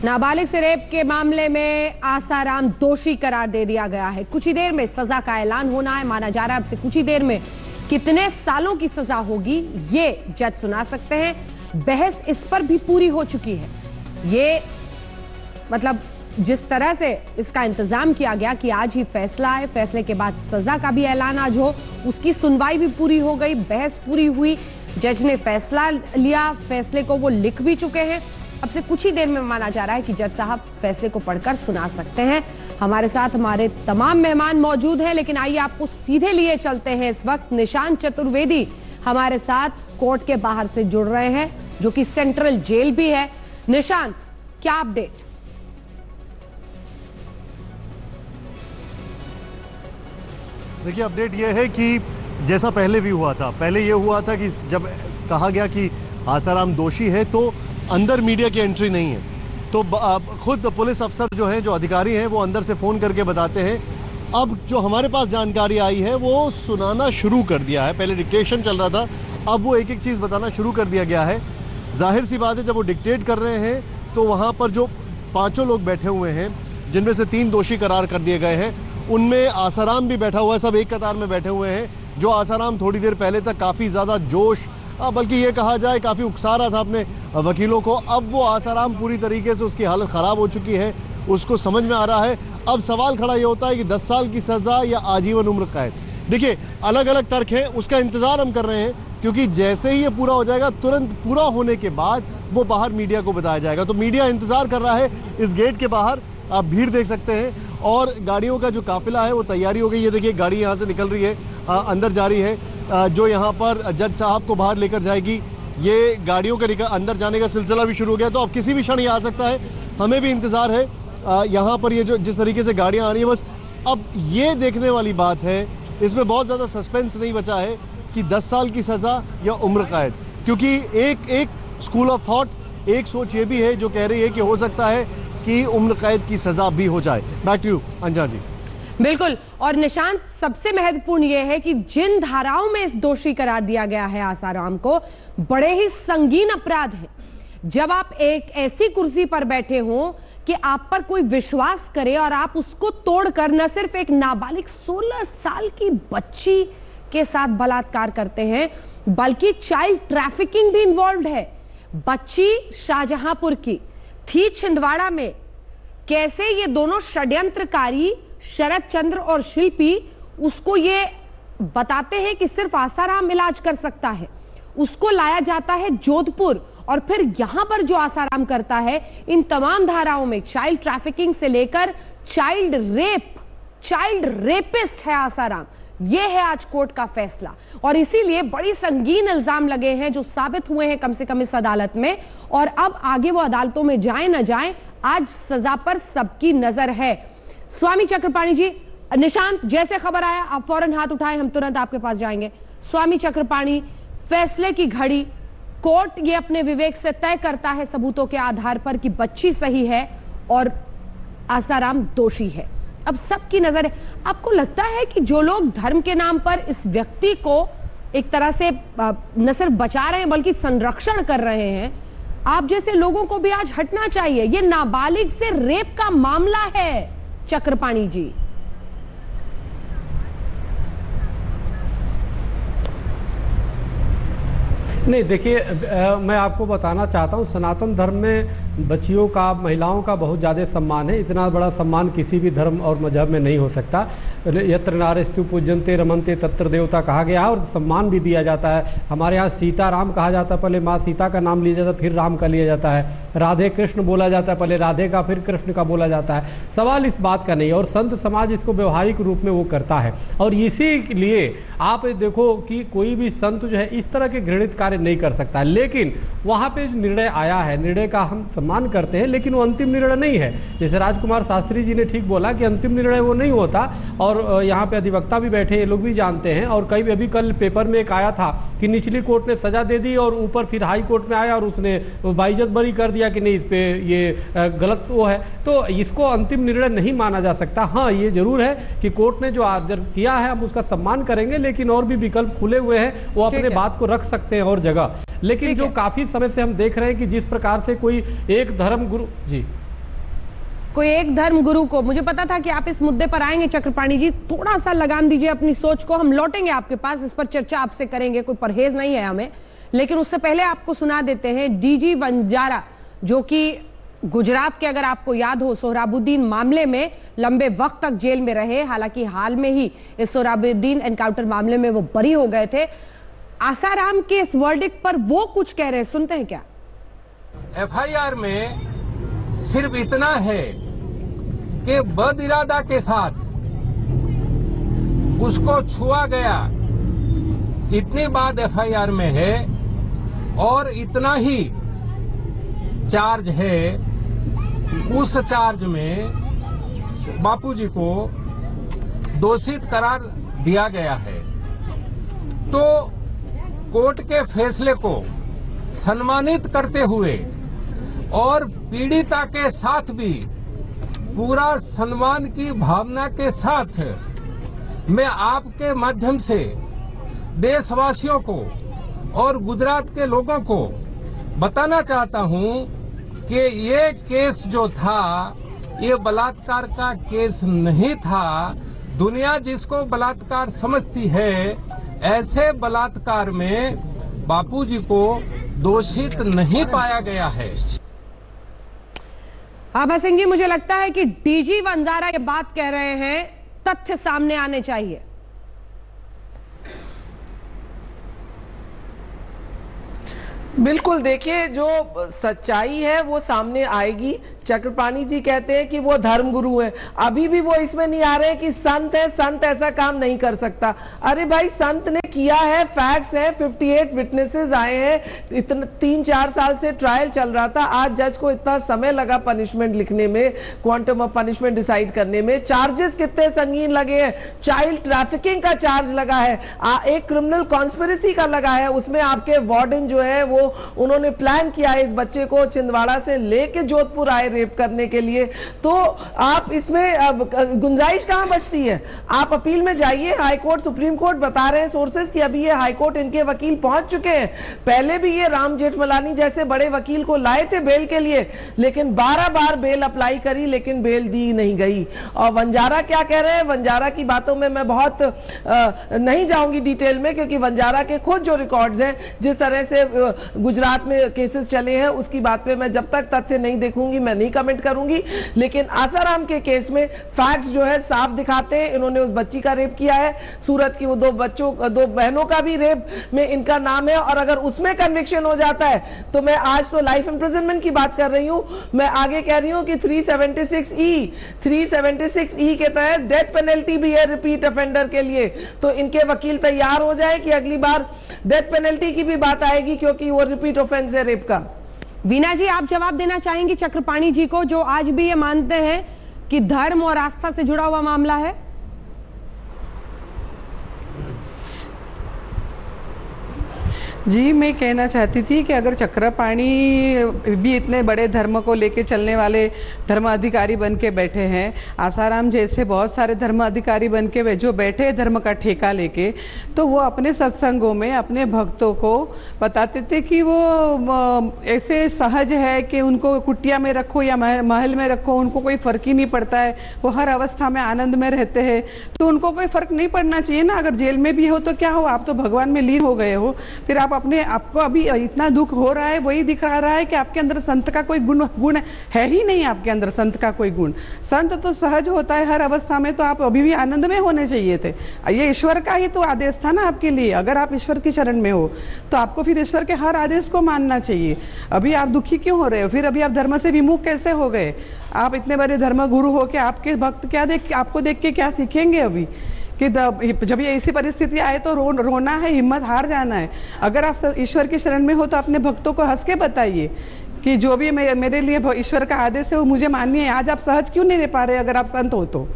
नाबालिग से रेप के मामले में आसाराम दोषी करार दे दिया गया है। कुछ ही देर में सजा का ऐलान होना है। माना जा रहा है अब से कुछ ही देर में कितने सालों की सजा होगी ये जज सुना सकते हैं। बहस इस पर भी पूरी हो चुकी है। ये मतलब जिस तरह से इसका इंतजाम किया गया कि आज ही फैसला है, फैसले के बाद सजा का भी ऐलान आज हो, उसकी सुनवाई भी पूरी हो गई, बहस पूरी हुई, जज ने फैसला लिया, फैसले को वो लिख भी चुके हैं। अब से कुछ ही देर में माना जा रहा है कि जज साहब फैसले को पढ़कर सुना सकते हैं। हमारे साथ हमारे तमाम मेहमान मौजूद हैं, लेकिन आइए आपको सीधे लिए चलते हैं। इस वक्त निशांत चतुर्वेदी हमारे साथ कोर्ट के बाहर से जुड़ रहे हैं, जो कि सेंट्रल जेल भी है। निशांत, क्या अपडेट? देखिए, अपडेट ये है कि जैसा पहले भी हुआ था, पहले ये हुआ था कि जब कहा गया कि आसाराम दोषी है तो अंदर मीडिया की एंट्री नहीं है, तो खुद पुलिस अफसर जो हैं, जो अधिकारी हैं, वो अंदर से फ़ोन करके बताते हैं। अब जो हमारे पास जानकारी आई है वो सुनाना शुरू कर दिया है। पहले डिक्टेशन चल रहा था, अब वो एक एक चीज़ बताना शुरू कर दिया गया है। जाहिर सी बात है, जब वो डिक्टेट कर रहे हैं तो वहाँ पर जो 5 लोग बैठे हुए हैं, जिनमें से 3 दोषी करार कर दिए गए हैं, उनमें आसाराम भी बैठा हुआ है। सब एक कतार में बैठे हुए हैं। जो आसाराम थोड़ी देर पहले तक काफ़ी ज़्यादा जोश, बल्कि ये कहा जाए काफ़ी उकसा रहा था अपने वकीलों को, अब वो आसाराम पूरी तरीके से उसकी हालत ख़राब हो चुकी है, उसको समझ में आ रहा है। अब सवाल खड़ा ये होता है कि 10 साल की सज़ा या आजीवन उम्र कैद। देखिए, अलग अलग तर्क हैं, उसका इंतज़ार हम कर रहे हैं, क्योंकि जैसे ही ये पूरा हो जाएगा, तुरंत पूरा होने के बाद वो बाहर मीडिया को बताया जाएगा। तो मीडिया इंतज़ार कर रहा है इस गेट के बाहर। आप भीड़ देख सकते हैं और गाड़ियों का जो काफिला है वो तैयारी हो गई। ये देखिए, गाड़ी यहाँ से निकल रही है, अंदर जा रही है, जो यहाँ पर जज साहब को बाहर लेकर जाएगी। ये गाड़ियों के अंदर जाने का सिलसिला भी शुरू हो गया, तो अब किसी भी क्षण ये आ सकता है। हमें भी इंतज़ार है यहाँ पर। ये जो जिस तरीके से गाड़ियाँ आ रही हैं, बस अब ये देखने वाली बात है, इसमें बहुत ज़्यादा सस्पेंस नहीं बचा है कि 10 साल की सज़ा या उम्र कैद, क्योंकि एक स्कूल ऑफ थॉट, एक सोच ये भी है जो कह रही है कि हो सकता है कि उम्र कैद की सजा भी हो जाए। बैक टू यू अंजना जी। बिल्कुल, और निशांत, सबसे महत्वपूर्ण यह है कि जिन धाराओं में दोषी करार दिया गया है आसाराम को, बड़े ही संगीन अपराध है। जब आप एक ऐसी कुर्सी पर बैठे हो कि आप पर कोई विश्वास करे और आप उसको तोड़कर न सिर्फ एक नाबालिग 16 साल की बच्ची के साथ बलात्कार करते हैं, बल्कि चाइल्ड ट्रैफिकिंग भी इन्वॉल्व है। बच्ची शाहजहांपुर की थी, छिंदवाड़ा में। कैसे ये दोनों षड्यंत्रकारी शरद चंद्र और शिल्पी उसको ये बताते हैं कि सिर्फ आसाराम इलाज कर सकता है, उसको लाया जाता है जोधपुर, और फिर यहां पर जो आसाराम करता है, इन तमाम धाराओं में चाइल्ड ट्रैफिकिंग से लेकर चाइल्ड रेपिस्ट है आसाराम। यह है आज कोर्ट का फैसला, और इसीलिए बड़ी संगीन इल्जाम लगे हैं जो साबित हुए हैं कम से कम इस अदालत में। और अब आगे वो अदालतों में जाए न जाए, आज सजा पर सबकी नजर है। स्वामी चक्रपाणी जी, निशांत, जैसे खबर आया आप फौरन हाथ उठाएं, हम तुरंत आपके पास जाएंगे। स्वामी चक्रपाणी, फैसले की घड़ी, कोर्ट ये अपने विवेक से तय करता है सबूतों के आधार पर कि बच्ची सही है और आसाराम दोषी है। अब सबकी नजर है। आपको लगता है कि जो लोग धर्म के नाम पर इस व्यक्ति को एक तरह से न सिर्फ बचा रहे हैं बल्कि संरक्षण कर रहे हैं, आप जैसे लोगों को भी आज हटना चाहिए? ये नाबालिग से रेप का मामला है चक्रपाणी जी। नहीं, देखिए, मैं आपको बताना चाहता हूँ, सनातन धर्म में बच्चियों का, महिलाओं का बहुत ज़्यादा सम्मान है। इतना बड़ा सम्मान किसी भी धर्म और मजहब में नहीं हो सकता। यत्र नारेस्तु पूज्यन्ते रमन्ते तत्र देवता कहा गया है, और सम्मान भी दिया जाता है। हमारे यहाँ सीता राम कहा जाता है, पहले माँ सीता का नाम लिया जाता है, फिर राम का लिया जाता है। राधे कृष्ण बोला जाता है, पहले राधे का फिर कृष्ण का बोला जाता है। सवाल इस बात का नहीं है, और संत समाज इसको व्यवहारिक रूप में वो करता है। और इसी लिए आप देखो कि कोई भी संत जो है इस तरह के घृणित कार्य नहीं कर सकता। लेकिन वहाँ पे जो निर्णय आया है, निर्णय का हम सम्मान करते हैं, लेकिन वो अंतिम निर्णय नहीं है। जैसे राजकुमार शास्त्री जी ने ठीक बोला कि अंतिम निर्णय वो नहीं होता, और यहाँ पे अधिवक्ता भी बैठे, ये लोग भी जानते हैं। और कई अभी कल पेपर में एक आया था कि निचली कोर्ट ने सजा दे दी और ऊपर फिर हाई कोर्ट में आया और उसने बाइज्जत बरी कर दिया कि नहीं, इस पे ये गलत वो है। तो इसको अंतिम निर्णय नहीं माना जा सकता। हाँ, ये जरूर है कि कोर्ट ने जो आर्डर किया है हम उसका सम्मान करेंगे, लेकिन और भी विकल्प खुले हुए हैं, वो अपने बात को रख सकते हैं और जगह। लेकिन जो काफी समय से हम देख रहे हैं कि जिस प्रकार से कोई एक धर्म गुरु जी कोई एक धर्म गुरु को, मुझे पता था कि आप इस मुद्दे पर आएंगे चक्रपाणी जी, थोड़ा सा लगाम दीजिए अपनी सोच को, हम लौटेंगे आपके पास, इस पर चर्चा आपसे करेंगे, कोई परहेज नहीं है हमें। लेकिन उससे पहले आपको सुना देते हैं डीजी वंजारा, जो कि गुजरात के, अगर आपको याद हो, सोहराबुद्दीन मामले में लंबे वक्त तक जेल में रहे। हालांकि हाल में ही इस सोहराबुद्दीन एनकाउंटर मामले में वो बरी हो गए थे। आसाराम के इस वर्डिक्ट पर वो कुछ कह रहे हैं, सुनते हैं क्या। एफआईआर में सिर्फ इतना है कि बद इरादा के साथ उसको छुआ गया, इतनी बात एफआईआर में है, और इतना ही चार्ज है। उस चार्ज में बापूजी को दोषित करार दिया गया है। तो कोर्ट के फैसले को सम्मानित करते हुए और पीड़िता के साथ भी पूरा सम्मान की भावना के साथ मैं आपके माध्यम से देशवासियों को और गुजरात के लोगों को बताना चाहता हूं कि ये केस जो था, ये बलात्कार का केस नहीं था। दुनिया जिसको बलात्कार समझती है, ऐसे बलात्कार में बापूजी को दोषित नहीं पाया गया है। आभा सिंह जी, मुझे लगता है कि डीजी वंजारा ये बात कह रहे हैं, तथ्य सामने आने चाहिए। बिल्कुल, देखिए जो सच्चाई है वो सामने आएगी। चक्रपाणी जी कहते हैं कि वो धर्म गुरु है, अभी भी वो इसमें नहीं आ रहे हैं कि संत है, संत ऐसा काम नहीं कर सकता। अरे भाई, संत ने किया है, फैक्ट्स हैं, 58 विटनेसेस आए हैं, इतना 3-4 साल से ट्रायल चल रहा था। आज जज को इतना समय लगा पनिशमेंट लिखने में, क्वांटम ऑफ पनिशमेंट डिसाइड करने में। चार्जेस कितने संगीन लगे हैं, चाइल्ड ट्रैफिकिंग का चार्ज लगा है, एक क्रिमिनल कॉन्स्पिरेसी का लगा है, उसमें आपके वार्डन जो है वो उन्होंने प्लान किया है इस बच्चे को छिंदवाड़ा से लेके जोधपुर आए रेप करने के लिए। तो आप इसमें गुंजाइश कहां बचती है? आप अपील में जाइए, हाई कोर्ट, सुप्रीम कोर्ट बता रहे हैं सोर्सेस कि अभी ये हाई कोर्ट इनके वकील पहुंच चुके हैं। पहले भी ये राम जेठमलानी जैसे बड़े वकील को लाए थे बेल के लिए, लेकिन 12 बार बेल अप्लाई करी, लेकिन बेल दी नहीं गई। और वंजारा क्या कह रहे हैं, वंजारा की बातों में मैं बहुत नहीं जाऊंगी डिटेल में, क्योंकि वंजारा के खुद जो रिकॉर्ड्स हैं, जिस तरह से गुजरात में केसेस चले हैं, उसकी बात पे मैं जब तक तथ्य नहीं देखूंगी मैं नहीं कमेंट करूंगी। लेकिन आसाराम के केस में फैक्ट्स जो है साफ दिखाते हैं। इन्होंने उस बच्ची का रेप किया है, सूरत की वो दो बहनों का भी रेप में इनका नाम है, और अगर उसमें कन्विक्शन हो जाता है तो मैं आज तो लाइफ इंप्रिजनमेंट की बात कर रही हूं, मैं आगे कह रही हूं कि 376E के तहत डेथ पेनल्टी भी है रिपीट ऑफेंडर के लिए। तो इनके वकील तैयार हो जाए कि अगली बार डेथ पेनल्टी की भी बात आएगी, क्योंकि वो रिपीट ऑफेंस है रेप का। वीना जी, आप जवाब देना चाहेंगी चक्रपाणी जी को, जो आज भी ये मानते हैं कि धर्म और आस्था से जुड़ा हुआ मामला है? जी, मैं कहना चाहती थी कि अगर चक्रपाणी भी इतने बड़े धर्म को लेके चलने वाले धर्म अधिकारी बन के बैठे हैं, आसाराम जैसे बहुत सारे धर्म अधिकारी बन के जो बैठे धर्म का ठेका लेके, तो वो अपने सत्संगों में अपने भक्तों को बताते थे कि वो ऐसे सहज है कि उनको कुटिया में रखो या महल में रखो, उनको कोई फ़र्क ही नहीं पड़ता है, वो हर अवस्था में आनंद में रहते हैं। तो उनको कोई फ़र्क नहीं पड़ना चाहिए ना, अगर जेल में भी हो तो क्या हो, आप तो भगवान में लीन हो गए हो, फिर आप आपको अभी इतना दुख हो रहा है, वही दिखा रहा है कि आपके अंदर संत का कोई गुण है ही नहीं। आपके अंदर संत का कोई गुण, संत तो सहज होता है हर अवस्था में, तो आप अभी भी आनंद में होने चाहिए थे। ये ईश्वर का ही तो आदेश था ना आपके लिए। अगर आप ईश्वर की शरण में हो तो आपको फिर ईश्वर के हर आदेश को मानना चाहिए। अभी आप दुखी क्यों हो रहे हो? फिर अभी आप धर्म से विमुख कैसे हो गए? आप इतने बड़े धर्म गुरु हो के आपके भक्त क्या आपको देख के क्या सीखेंगे अभी? कि जब ये ऐसी परिस्थिति आए तो रोना है, हिम्मत हार जाना है। अगर आप ईश्वर की शरण में हो तो अपने भक्तों को हंस के बताइए कि जो भी मेरे लिए ईश्वर का आदेश है वो मुझे मानिए। आज आप सहज क्यों नहीं रह पा रहे? अगर आप संत हो तो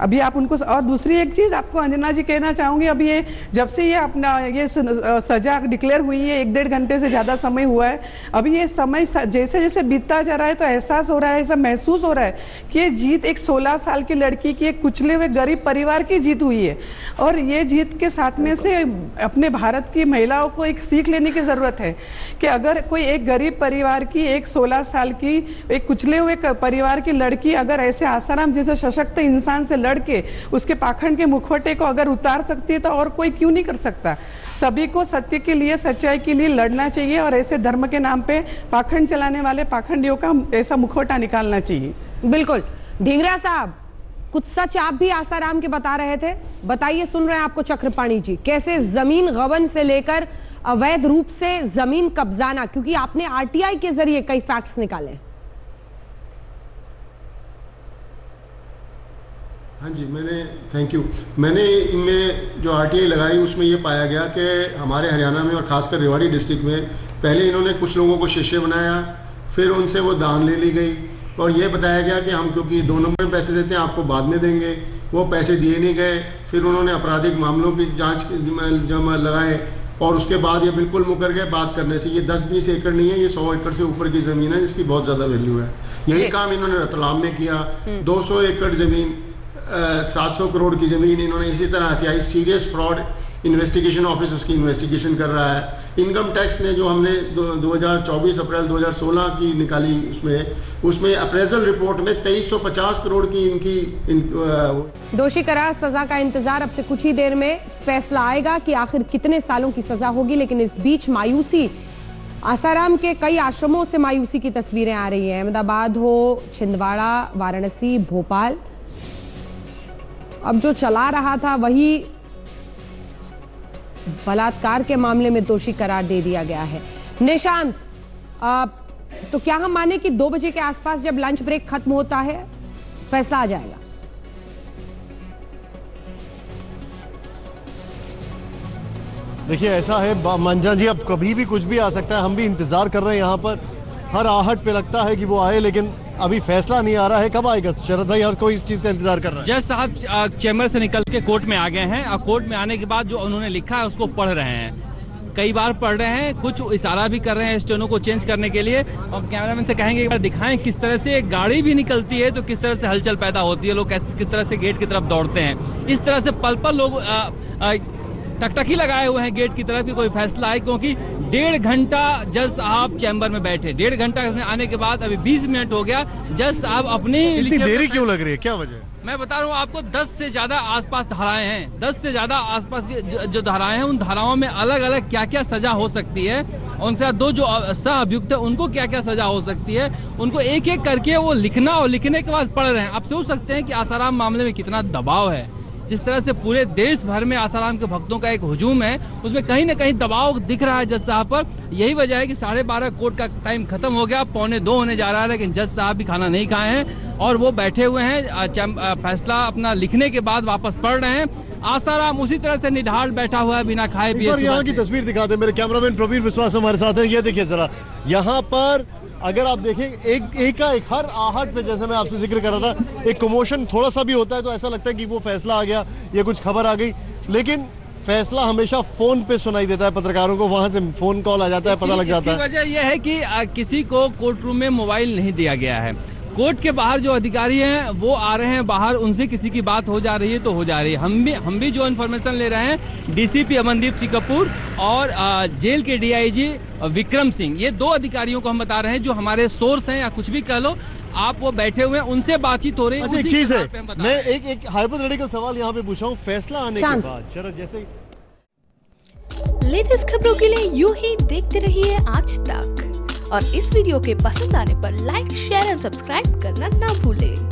अभी आप उनको, और दूसरी एक चीज़ आपको अंजना जी कहना चाहूँगी, अभी ये जब से ये अपना ये सजा डिक्लेयर हुई है 1-1.5 घंटे से ज़्यादा समय हुआ है, अभी ये समय जैसे जैसे बीतता जा रहा है तो एहसास हो रहा है, ऐसा महसूस हो रहा है कि ये जीत एक 16 साल की लड़की की, एक कुचले हुए गरीब परिवार की जीत हुई है। और ये जीत के साथ में से अपने भारत की महिलाओं को एक सीख लेने की ज़रूरत है कि अगर कोई एक गरीब परिवार की, एक 16 साल की, एक कुचले हुए परिवार की लड़की अगर ऐसे आसाराम जैसे सशक्त इंसान से लड़ के उसके पाखंड के मुखौटे को अगर उतार सकती है तो और कोई क्यों नहीं कर सकता। सभी को सत्य के लिए, सच्चाई के लिए लड़ना चाहिए और ऐसे धर्म के नाम पे पाखंड चलाने वाले पाखंडियों का ऐसा मुखौटा निकालना चाहिए। बिल्कुल। ढींगरा साहब, कुछ सच आप भी आसाराम के बता रहे थे, बताइए, सुन रहे हैं आपको चक्रपाणी जी, कैसे जमीन गबन से लेकर अवैध रूप से जमीन कब्जाना, क्योंकि आपने आरटीआई के जरिए कई फैक्ट्स निकाले। हाँ जी, थैंक यू। मैंने इनमें जो आरटीआई लगाई उसमें ये पाया गया कि हमारे हरियाणा में और खासकर रेवाड़ी डिस्ट्रिक्ट में पहले इन्होंने कुछ लोगों को शिष्य बनाया, फिर उनसे वो दान ले ली गई और ये बताया गया कि हम क्योंकि 2 नंबर में पैसे देते हैं आपको बाद में देंगे। वो पैसे दिए नहीं गए, फिर उन्होंने आपराधिक मामलों की जाँच जब लगाए और उसके बाद ये बिल्कुल मुकर गए बात करने से। ये 10-20 एकड़ नहीं है, ये 100 एकड़ से ऊपर की ज़मीन है जिसकी बहुत ज़्यादा वैल्यू है। यही काम इन्होंने रतलाम में किया, 200 एकड़ ज़मीन, 700 करोड़ की ज़मीन इन्होंने इसी तरह हथियाई। सीरियस फ्रॉड इन्वेस्टिगेशन ऑफिस उसकी इन्वेस्टिगेशन कर रहा है। इनकम टैक्स ने जो हमने 2024 अप्रैल 2016 की निकाली उसमें अप्रेजल रिपोर्ट में 2350 करोड़ की इनकी दोषी करार सजा का इंतजार। अब से कुछ ही देर में फैसला आएगा कि आखिर कितने सालों की सजा होगी। लेकिन इस बीच मायूसी, आसाराम के कई आश्रमों से मायूसी की तस्वीरें आ रही हैं। अहमदाबाद हो, छिंदवाड़ा, वाराणसी, भोपाल, अब जो चला रहा था वही बलात्कार के मामले में दोषी करार दे दिया गया है। निशांत, तो क्या हम माने कि 2 बजे के आसपास जब लंच ब्रेक खत्म होता है फैसला आ जाएगा? देखिए ऐसा है मंजा जी, अब कभी भी कुछ भी आ सकता है। हम भी इंतजार कर रहे हैं यहाँ पर, हर आहट पे लगता है कि वो आए, लेकिन अभी फैसला नहीं आ रहा है। कब आएगा शरद भाई? हर कोई इस चीज का इंतजार कर रहा है। जज साहब चैम्बर से निकल के कोर्ट में आ गए हैं और कोर्ट में आने के बाद जो उन्होंने लिखा है उसको पढ़ रहे हैं। कई बार पढ़ रहे हैं, कुछ इशारा भी कर रहे हैं स्टेनो को चेंज करने के लिए। और कैमरामैन से कहेंगे एक बार दिखाएं किस तरह से गाड़ी भी निकलती है तो किस तरह से हलचल पैदा होती है, लोग किस तरह से गेट की तरफ दौड़ते हैं। इस तरह से पल पल लोग टकटकी लगाए हुए हैं गेट की तरफ कि कोई फैसला है, क्योंकि 1.5 घंटा जज साहब चैम्बर में बैठे। 1.5 घंटा आने के बाद अभी 20 मिनट हो गया। जज साहब अपनी इतनी देरी क्यों लग रही है, क्या वजह है? मैं बता रहा हूँ आपको, 10 से ज्यादा आसपास धाराएं हैं। 10 से ज्यादा आसपास की जो धाराएं हैं उन धाराओं में अलग अलग क्या क्या सजा हो सकती है, उनके साथ 2 जो सह अभियुक्त है उनको क्या क्या सजा हो सकती है, उनको एक एक करके वो लिखना और लिखने के बाद पढ़ रहे हैं। आप सोच सकते हैं कि आसाराम मामले में कितना दबाव है। जिस तरह से पूरे देश भर में आसाराम के भक्तों का एक हुजूम है, उसमें कहीं ना कहीं दबाव दिख रहा है जज साहब पर। यही वजह है कि 12:30 कोर्ट का टाइम खत्म हो गया, 1:45 होने जा रहा है, लेकिन जज साहब भी खाना नहीं खाए हैं और वो बैठे हुए हैं। फैसला अपना लिखने के बाद वापस पढ़ रहे हैं। आसाराम उसी तरह से निढाल बैठा हुआ है बिना खाए पिए। यहाँ की तस्वीर दिखा दे, मेरे कैमरामैन प्रवीर विश्वास हमारे साथ है। ये देखिए जरा, यहाँ पर अगर आप देखें एक हर आहट पे, जैसे मैं आपसे जिक्र कर रहा था, एक कमोशन थोड़ा सा भी होता है तो ऐसा लगता है कि वो फैसला आ गया, ये कुछ खबर आ गई। लेकिन फैसला हमेशा फोन पे सुनाई देता है पत्रकारों को, वहां से फोन कॉल आ जाता है, पता लग जाता है। वजह यह है कि किसी को कोर्ट रूम में मोबाइल नहीं दिया गया है। कोर्ट के बाहर जो अधिकारी हैं वो आ रहे हैं बाहर, उनसे किसी की बात हो जा रही है तो हो जा रही है। हम भी जो इन्फॉर्मेशन ले रहे हैं, डीसीपी अमनदीप सिंह कपूर और जेल के डीआईजी विक्रम सिंह, ये 2 अधिकारियों को हम बता रहे हैं जो हमारे सोर्स हैं या कुछ भी कह लो आप, वो बैठे हुए हैं, उनसे बातचीत हो रही है। अच्छा, एक चीज है, मैं एक हाइपोथेटिकल सवाल यहाँ पे पूछा हूँ, फैसला आने के बाद शरद जैसे लेटेस्ट खबरों के लिए यूं ही देखते रहिए आज तक, और इस वीडियो के पसंद आने पर लाइक, शेयर एंड सब्सक्राइब करना ना भूलें।